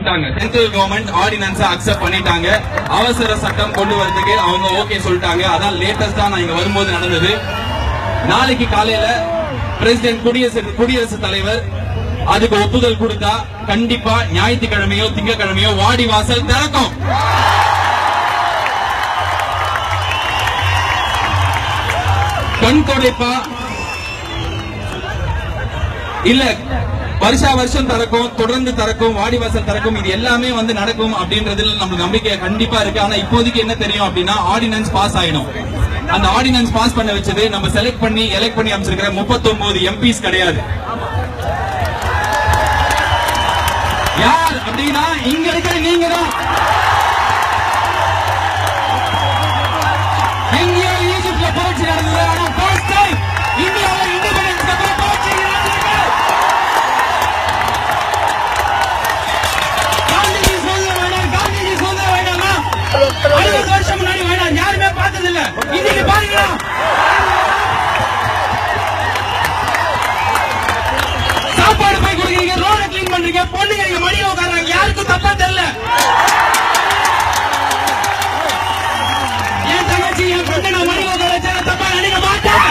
சொல்லிட்டாங்க. Central government ordinance accept பண்ணிட்டாங்க. அவசர சட்டம் கொண்டு வரதுக்கு அவங்க ஓகே சொல்லிட்டாங்க. அதான் லேட்டஸ்டா நான் இங்க வரும்போது நடந்தது. நாளைக்கு காலையில பிரசிடென்ட் குடியரசுத் தலைவர் அதுக்கு ஒப்புதல் கொடுத்தா கண்டிப்பா ஞாயிற்றுக்கிழமையோ திங்கக்கிழமையோ வாடி வாசல் திறக்கும். கண் கொடைப்பா இல்ல வருஷா வருஷம் திறக்கும், தொடர்ந்து திறக்கும், வாடிவாசல் திறக்கும், இது எல்லாமே நடக்கும் அப்படின்றதுல நமக்கு நம்பிக்கை கண்டிப்பா இருக்கு. ஆனா இப்போதைக்கு என்ன தெரியும் அப்படின்னா ஆர்டினன்ஸ் பாஸ் ஆயிடும். அந்த ஆர்டினன்ஸ் பாஸ் பண்ண வச்சது நம்ம செலக்ட் பண்ணி எலெக்ட் பண்ணி அமைச்சிருக்கிற 39 எம்பிஸ் கிடையாது. யார் அப்படின்னா இங்க இருக்கிற நீங்க தான். எங்கேயோ ஈஜிப்ட்ல புரட்சி நடந்தது, ஆனா ஃபர்ஸ்ட் டைம் இந்தியாவில் இண்டிபெண்டன்ஸ் அப்புறம் புரட்சி நடந்திருக்கு. காந்திஜி சுதந்திரம் வேண்டாம், காந்திஜி சுதந்திரம் வேண்டாமா? 60 வருஷம் முன்னாடி வேண்டாம், யாருமே பார்த்தது இல்ல. இன்னைக்கு பாருங்க, சாப்பாடு போய் கொடுக்குறீங்க, ரோட கிளீன் பண்றீங்க, பொண்ணுங்க இங்க மடியில உட்கார்றாங்க, யாருக்கும் தப்பா தெரியல. என் தங்கச்சி என் பொண்ணு நான் மடியில உட்கார வச்சா தப்பா நினைக்க மாட்டேன்.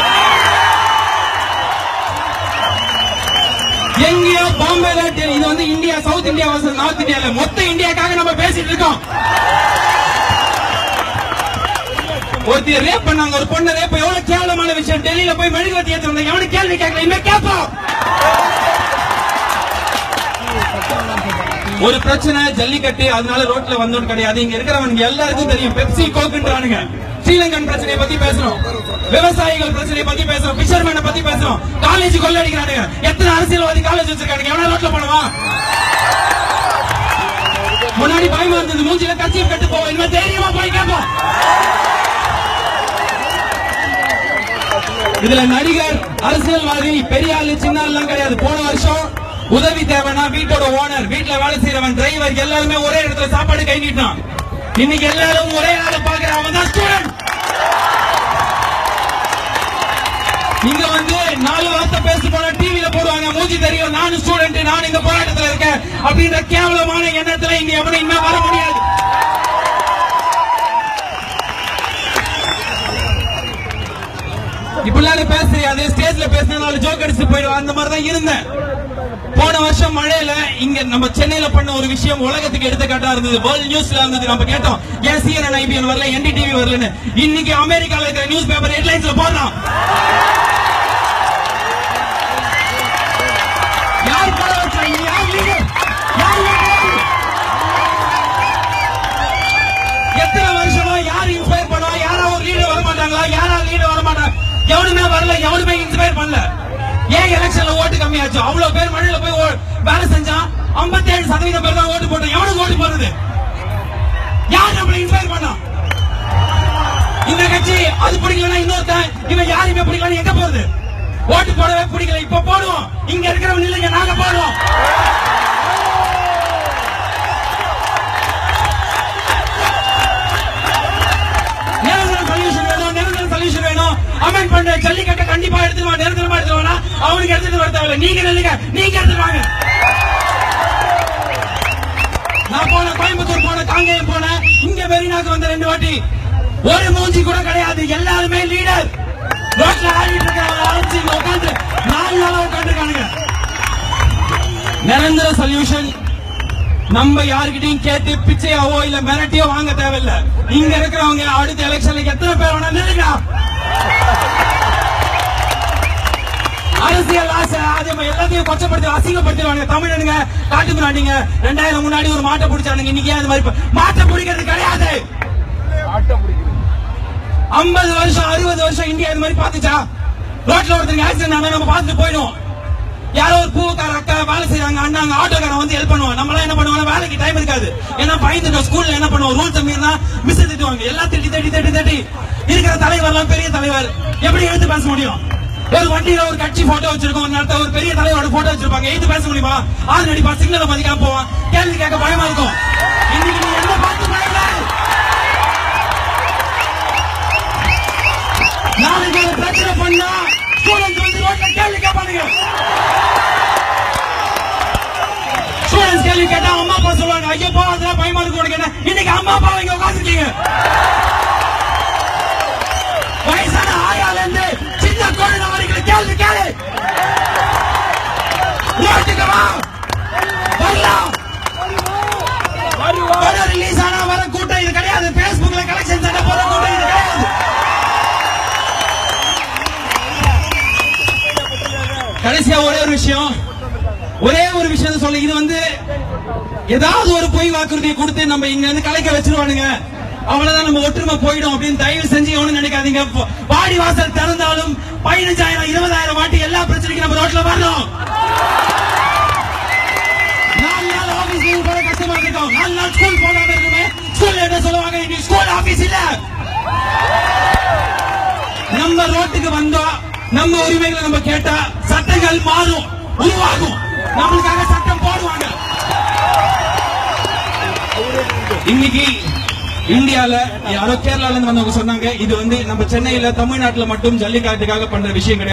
எங்கேயோ பாம்பேல இது India, south India versus north இந்தியால மொத்த இந்தியாக்காக நம்ம பேசிட்டு இருக்கோம். ஒருத்தர் ரேப் பண்ணாங்க, ஒரு பொண்ணு ரேப் எவ்வளவு கேவலமான விஷயம். டெல்லியில போய் மெழுகுவர்த்தி ஏத்தி வந்தாங்க, எவனு கேள்வி கேட்கல, இனிமே கேட்போம். ஒரு பிரச்சனை ஜல்லிக்கட்டு, அதனால ரோட்ல வந்தோம் கிடையாது. இங்க இருக்கிறவங்க எல்லாருக்கும் தெரியும் பெப்சி கோக்குன்றானுங்க. ஸ்ரீலங்கன் பிரச்சனையை பத்தி பேசணும், விவசாயிகள் பிரச்சனையை பத்தி பேசணும், பிஷர்மேனை பத்தி பேசணும், காலேஜ் கொள்ளடிக்கிறானுங்க. எத்தனை அரசியல்வாதி காலேஜ் வச்சிருக்கானுங்க, எவனா ரோட்ல போனவா? முன்னாடி பயமா இருந்தது, மூஞ்சில கட்சியை கட்டு போவோம், இனிமே தைரியமா போய் கேட்போம். இதுல நடிகர், அரசியல்வாதி, பெரிய ஆளு சின்ன ஆள் கிடையாது. போன வருஷம் உதவி தேவைன்னா வீட்டோட ஓனர், வீட்டுல வேலை செய்யறவன், டிரைவர் எல்லாருமே ஒரே இடத்துல சாப்பாடு கை நீட்டான். இன்னைக்கு எல்லாரும் ஒரே ஆளை பாக்குறான், அவன் தான் ஸ்டூடெண்ட். இங்க 4 வார்த்தை பேசி போனா டிவில போடுவாங்க, மூஞ்சி தெரியும், நானும் ஸ்டூடெண்ட், நான் இந்த போராட்டத்துல இருக்கேன் அப்படின்ற கேவலமான எண்ணத்துல இங்க எவனும் இனிமே வர முடியாது. இப்படிலாம் பேச தெரியாது, ஸ்டேஜ்ல பேசினாலும் ஜோக் அடிச்சு போயிடுவோம். அந்த மாதிரி தான் இருந்தேன். போன வருஷம் மழையில இங்க நம்ம சென்னையில பண்ண ஒரு விஷயம் உலகத்துக்கு எடுத்துக்காட்டா இருந்தது. வேர்ல்ட் நியூஸ்ல இருந்தது. நம்ம கேட்டோம், ஏன் CNN IBN வரல, NDTV வரலன்னு. இன்னைக்கு அமெரிக்கால இருக்கிற நியூஸ் பேப்பர் ஹெட்லைன்ஸ்ல போடுறான். யார் போட வச்சாங்க? யார் லீடர்? எத்தனை வருஷமா யார் இன்ஸ்பயர் பண்ணுவா? யாரா ஒரு லீடர் வர மாட்டாங்களா? யாரா லீடர் வர மாட்டாங்க? எவனுமே வரல, எவனுமே இன்ஸ்பயர் பண்ணல. ஏன் எலெக்ஷன்ல ஓட்டு கம்மியாச்சு? அவ்வளவு பேர் மழையில போய் வேலை செஞ்சா 57% பேர் தான் ஓட்டு போட்டோம். எவனுக்கு ஓட்டு போறது? யார் நம்மளை இன்ஸ்பயர் பண்ணா? இந்த கட்சி அது பிடிக்கலன்னா இன்னொருத்தன், இவன் யாருமே பிடிக்கலன்னு எங்க போறது? ஓட்டு போடவே பிடிக்கல, இப்ப போடுவோம். இங்க இருக்கிறவங்க இல்லைங்க, நாங்க போடுவோம். சொல்யூஷன் வேணும். அமெண்ட் பண்ண ஜல்லிக்கட்டை கண்டிப்பா எடுத்துருவா, நிரந்தரமா எடுத்துருவானா? அவனுக்கு எடுத்துட்டு வர தேவையில்லை, நீங்க இல்லைங்க, நீங்க எடுத்துருவாங்க. நான் போன கோயம்புத்தூர் போன, காங்கேயம் போன, இங்க மெரினாக்கு வந்த 2 வாட்டி ஒரு மூஞ்சி கூட கிடையாது. எல்லாருமே லீடர். ரோட்ல ஆடிட்டு இருக்காங்க, உட்காந்து 4 நாளா உட்காந்துருக்கானுங்க. நிரந்தர சொல்யூஷன் நம்ம யாருக்கிட்டையும் கேட்டு பிச்சையாவோ இல்ல மிரட்டியோ வாங்க தேவையில்லை. இங்க இருக்கிறவங்க அடுத்த எலெக்ஷன்ல எத்தனை பேர் வேணா நில்லுங்க. அரசியல் ஆசை அது எல்லாத்தையும் கொச்சப்படுத்தி அசிங்கப்படுத்திடுவாங்க. தமிழனுங்க காட்டு முன்னாடிங்க 2000 முன்னாடி ஒரு மாட்டை பிடிச்சானுங்க. இன்னைக்கு அந்த மாதிரி மாட்டை பிடிக்கிறது கிடையாது. 50 வருஷம் 60 வருஷம் இந்தியா இந்த மாதிரி பாத்துச்சா? ரோட்ல ஒருத்தருக்கு ஆக்சிடென்ட் ஆனா நம்ம பார்த்துட்டு போயிடும். யாரோ ஒரு பூக்கார அக்கா வேலை செய்யறாங்க, அண்ணாங்க ஆட்டோக்காரன் வந்து ஹெல்ப் பண்ணுவாங்க. நம்மளாம் என்ன பண்ணுவாங்க, வேலைக்கு டைம் இருக்காது. ஏன்னா பயந்துட்டோம். ஸ்கூல்ல என்ன பண்ணுவோம், ரூல்ஸ் மீறினா மிஸ் திட்டுவாங்க. எல்லாம் தட்டி இருக்கிற தலைவர்லாம் பெரிய தலைவர் எப்படி எடுத்து பேச முடியும்? ஒரு வண்டியில ஒரு கட்சி போட்டோ வச்சிருக்கோம், நேரத்தை ஒரு பெரிய தலைவரோட போட்டோ வச்சிருப்பாங்க. எடுத்து பேச முடியுமா? ஆறு அடிப்பா, சிக்னலை மதிக்காம போவான். கேள்வி கேட்க பயமா இருக்கும். இன்னைக்கு நீ என்ன பார்த்து பயமா? நாளைக்கு ஒரு பிரச்சனை பண்ணா ஸ்டூடெண்ட்ஸ் வந்து ரோட்ல கேள்வி கேட்பானுங்க. ஸ்டூடெண்ட்ஸ் கேள்வி கேட்டா அம்மா அப்பா சொல்லுவாங்க, ஐயோ போறதுல பயமா இருக்கு உனக்கு என்ன? இன்னைக்கு அம்மா அப்பா இங்க உட்காந்துருக்கீங்க. வயசான ஆயால இருந்து சின்ன குழந்தை வரைக்கும் கேள்வி கேளு. ரோட்டுக்கு வா, வரலாம். படம் ரிலீஸ் ஆனா வர கூட்டம் இது கிடையாது. பேஸ்புக்ல கலெக்ஷன் சண்டை போற கூட்டம் இது கிடையாது. கடைசியா ஒரே ஒரு விஷயம் சொல்ல, இது வந்து ஏதாவது ஒரு பொய் வாக்குறுதியை கொடுத்து நம்ம இங்க இருந்து கலைக்க வச்சிருவானுங்க, அவ்வளவுதான் நம்ம ஒற்றுமை போயிடும் அப்படின்னு தயவு செஞ்சு ஒண்ணு நினைக்காதீங்க. வாடி வாசல் திறந்தாலும் 15,000 20,000 வாட்டி எல்லா பிரச்சனைக்கும் நம்ம ரோட்ல வரணும். 4 நாள் ஆபீஸ் லீவ் போட கஷ்டமா இருக்கும், 4 நாள் ஸ்கூல் போகாம இருக்குமே. ஸ்கூல்ல என்ன சொல்லுவாங்க, இன்னைக்கு ஸ்கூல் ஆபீஸ் இல்ல. நம்ம ரோட்டுக்கு வந்தோம், நம்ம உரிமைகளை நம்ம கேட்டா சட்டங்கள் மாறும், உருவாகும், நம்மளுக்காக சட்டம் போடுவாங்க. இன்னைக்கு இந்தியால யாரோ கேரளால இருந்து வந்தவங்க சொன்னாங்க, இது வந்து நம்ம சென்னையில தமிழ்நாட்டுல மட்டும் ஜல்லிக்காட்டுக்காக பண்ற விஷயம் கிடையாது.